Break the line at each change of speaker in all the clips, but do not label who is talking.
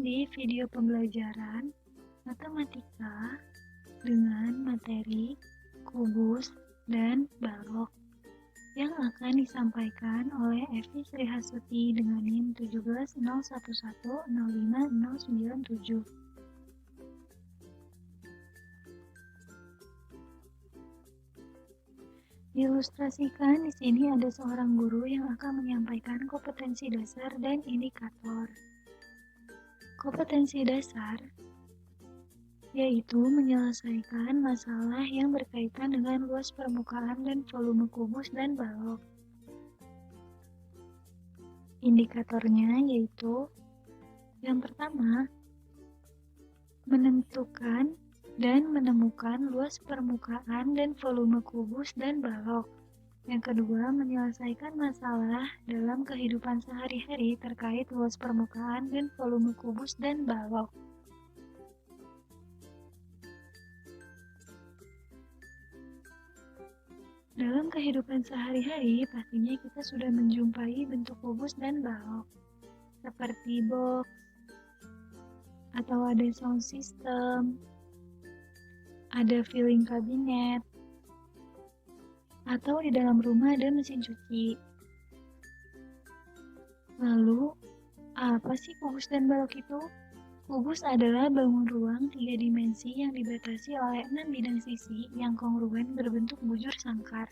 di video pembelajaran matematika dengan materi kubus dan balok yang akan disampaikan oleh Evi Srihasuti dengan NIM 170110597. Diilustrasikan di sini ada seorang guru yang akan menyampaikan kompetensi dasar dan indikator. Kompetensi dasar yaitu menyelesaikan masalah yang berkaitan dengan luas permukaan dan volume kubus dan balok. Indikatornya yaitu yang pertama, menentukan dan menemukan luas permukaan dan volume kubus dan balok. Yang kedua, menyelesaikan masalah dalam kehidupan sehari-hari terkait luas permukaan dan volume kubus dan balok. Dalam kehidupan sehari-hari, pastinya kita sudah menjumpai bentuk kubus dan balok, seperti box, atau ada sound system, ada filling cabinet, atau di dalam rumah ada mesin cuci. Lalu, apa sih kubus dan balok itu? Kubus adalah bangun ruang 3 dimensi yang dibatasi oleh 6 bidang sisi yang kongruen berbentuk bujur sangkar.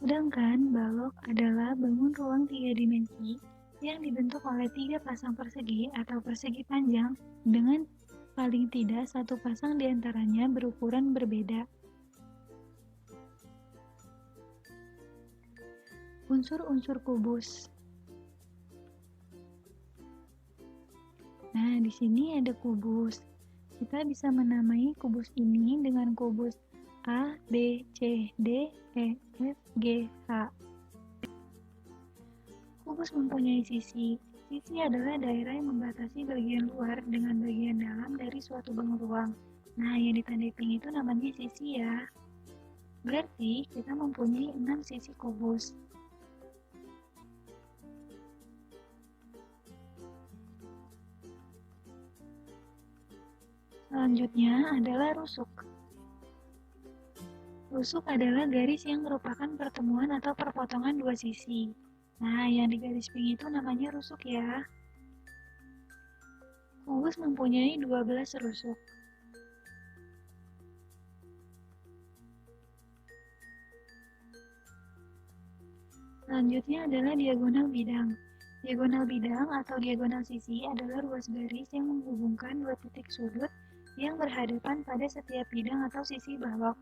Sedangkan balok adalah bangun ruang 3 dimensi yang dibentuk oleh 3 pasang persegi atau persegi panjang dengan paling tidak satu pasang diantaranya berukuran berbeda. Unsur-unsur kubus. Nah, di sini ada kubus. Kita bisa menamai kubus ini dengan kubus A, B, C, D, E, F, G, H. Kubus mempunyai sisi. Sisi adalah daerah yang membatasi bagian luar dengan bagian dalam dari suatu bangun ruang. Nah, yang ditandai pink itu namanya sisi ya. Berarti kita mempunyai 6 sisi kubus. Selanjutnya adalah rusuk. Rusuk adalah garis yang merupakan pertemuan atau perpotongan dua sisi. Nah, yang di garis pink itu namanya rusuk ya. Kubus mempunyai 12 rusuk. Selanjutnya adalah diagonal bidang. Diagonal bidang atau diagonal sisi adalah ruas garis yang menghubungkan dua titik sudut yang berhadapan pada setiap bidang atau sisi balok.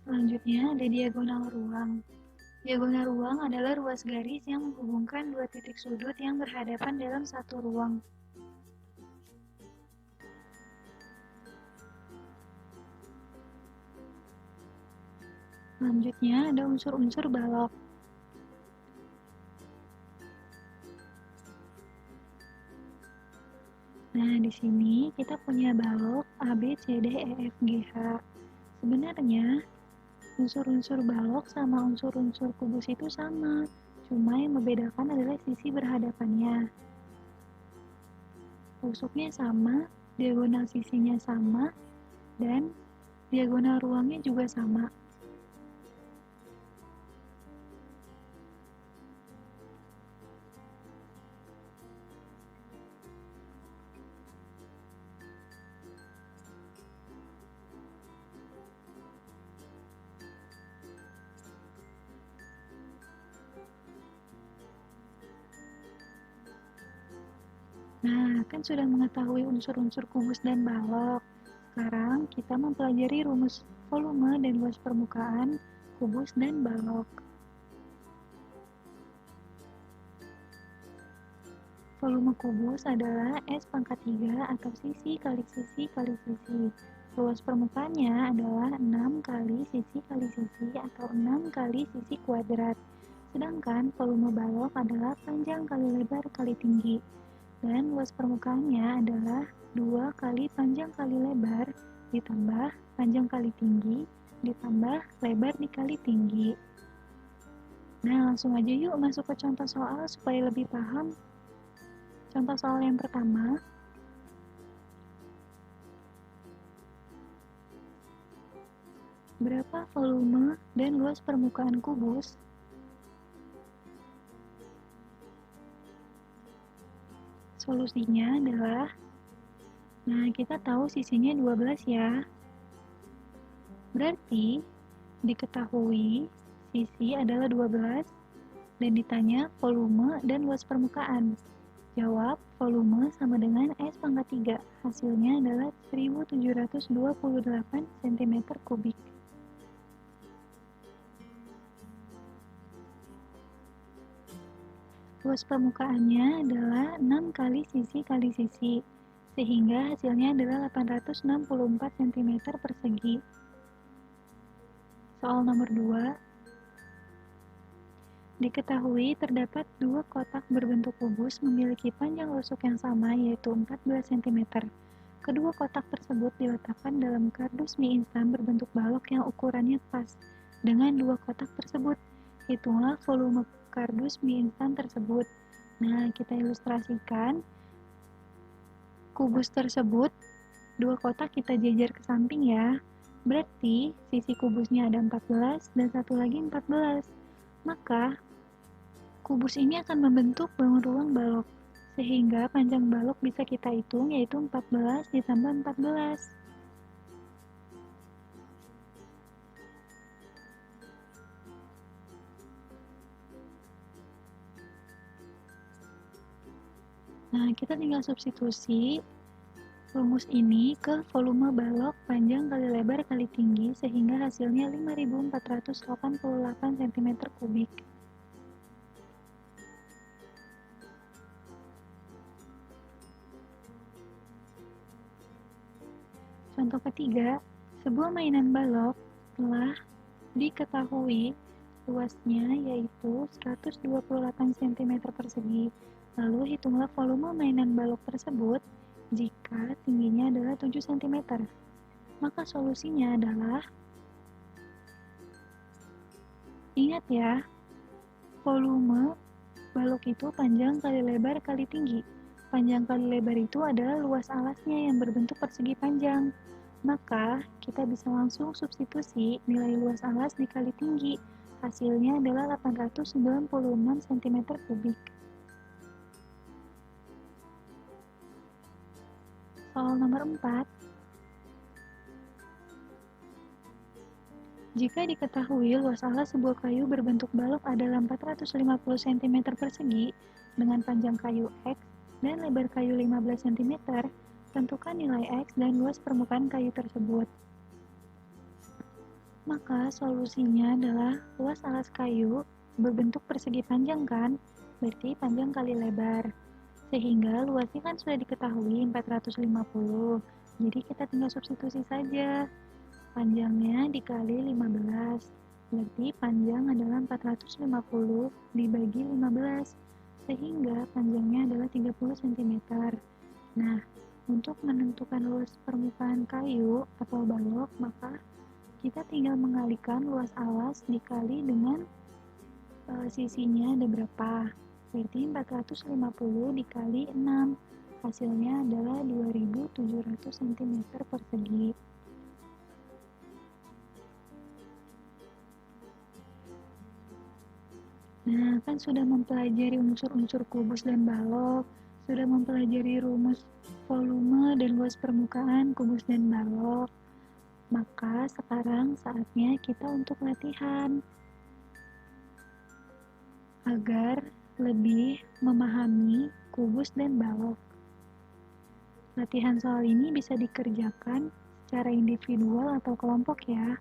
Selanjutnya ada diagonal ruang. Diagonal ruang adalah ruas garis yang menghubungkan dua titik sudut yang berhadapan dalam satu ruang. Selanjutnya ada unsur-unsur balok. Nah, di sini kita punya balok A, B, C, D, E, F, G, H. Sebenarnya, unsur-unsur balok sama unsur-unsur kubus itu sama, cuma yang membedakan adalah sisi berhadapannya. Rusuknya sama, diagonal sisinya sama, dan diagonal ruangnya juga sama. Nah, kan sudah mengetahui unsur-unsur kubus dan balok. Sekarang kita mempelajari rumus volume dan luas permukaan kubus dan balok. Volume kubus adalah S pangkat 3 atau sisi kali sisi kali sisi. Luas permukaannya adalah 6 kali sisi atau 6 kali sisi kuadrat. Sedangkan volume balok adalah panjang kali lebar kali tinggi. dan luas permukaannya adalah 2 kali panjang kali lebar ditambah panjang kali tinggi ditambah lebar dikali tinggi. Nah, langsung aja yuk masuk ke contoh soal supaya lebih paham. Contoh soal yang pertama, berapa volume dan luas permukaan kubus? Solusinya adalah, nah kita tahu sisinya 12 ya. Berarti diketahui sisi adalah 12 dan ditanya volume dan luas permukaan. Jawab, volume sama dengan S pangkat 3. Hasilnya adalah 1728 cm kubik. Luas permukaannya adalah 6 kali sisi kali sisi, sehingga hasilnya adalah 864 cm persegi. Soal nomor 2. Diketahui terdapat 2 kotak berbentuk kubus memiliki panjang rusuk yang sama yaitu 14 cm. Kedua kotak tersebut diletakkan dalam kardus mie instan berbentuk balok yang ukurannya pas dengan 2 kotak tersebut. Hitunglah volume kardus mie instan tersebut. Nah, kita ilustrasikan kubus tersebut, 2 kotak kita jejer ke samping ya. Berarti sisi kubusnya ada 14 dan satu lagi 14. Maka kubus ini akan membentuk ruang balok, sehingga panjang balok bisa kita hitung yaitu 14 ditambah 14. Nah, kita tinggal substitusi rumus ini ke volume balok panjang kali lebar kali tinggi sehingga hasilnya 5488 cm kubik. Contoh ketiga, sebuah mainan balok telah diketahui luasnya yaitu 128 cm persegi. Lalu hitunglah volume mainan balok tersebut jika tingginya adalah 7 cm. Maka solusinya adalah, ingat ya, volume balok itu panjang kali lebar kali tinggi. Panjang kali lebar itu adalah luas alasnya yang berbentuk persegi panjang. Maka kita bisa langsung substitusi nilai luas alas dikali tinggi. Hasilnya adalah 896 cm kubik. Soal nomor 4. Jika diketahui luas alas sebuah kayu berbentuk balok adalah 450 cm persegi dengan panjang kayu X dan lebar kayu 15 cm, tentukan nilai X dan luas permukaan kayu tersebut. Maka solusinya adalah luas alas kayu berbentuk persegi panjang kan, berarti panjang kali lebar. Sehingga luasnya kan sudah diketahui 450, jadi kita tinggal substitusi saja. Panjangnya dikali 15, berarti panjang adalah 450 dibagi 15, sehingga panjangnya adalah 30 cm. Nah, untuk menentukan luas permukaan kayu atau balok, maka kita tinggal mengalihkan luas alas dikali dengan sisinya ada berapa. Berarti 450 dikali 6, hasilnya adalah 2700 cm persegi. Nah, kan sudah mempelajari unsur-unsur kubus dan balok, sudah mempelajari rumus volume dan luas permukaan kubus dan balok. Maka sekarang saatnya kita untuk latihan agar lebih memahami kubus dan balok. Latihan soal ini bisa dikerjakan secara individual atau kelompok ya.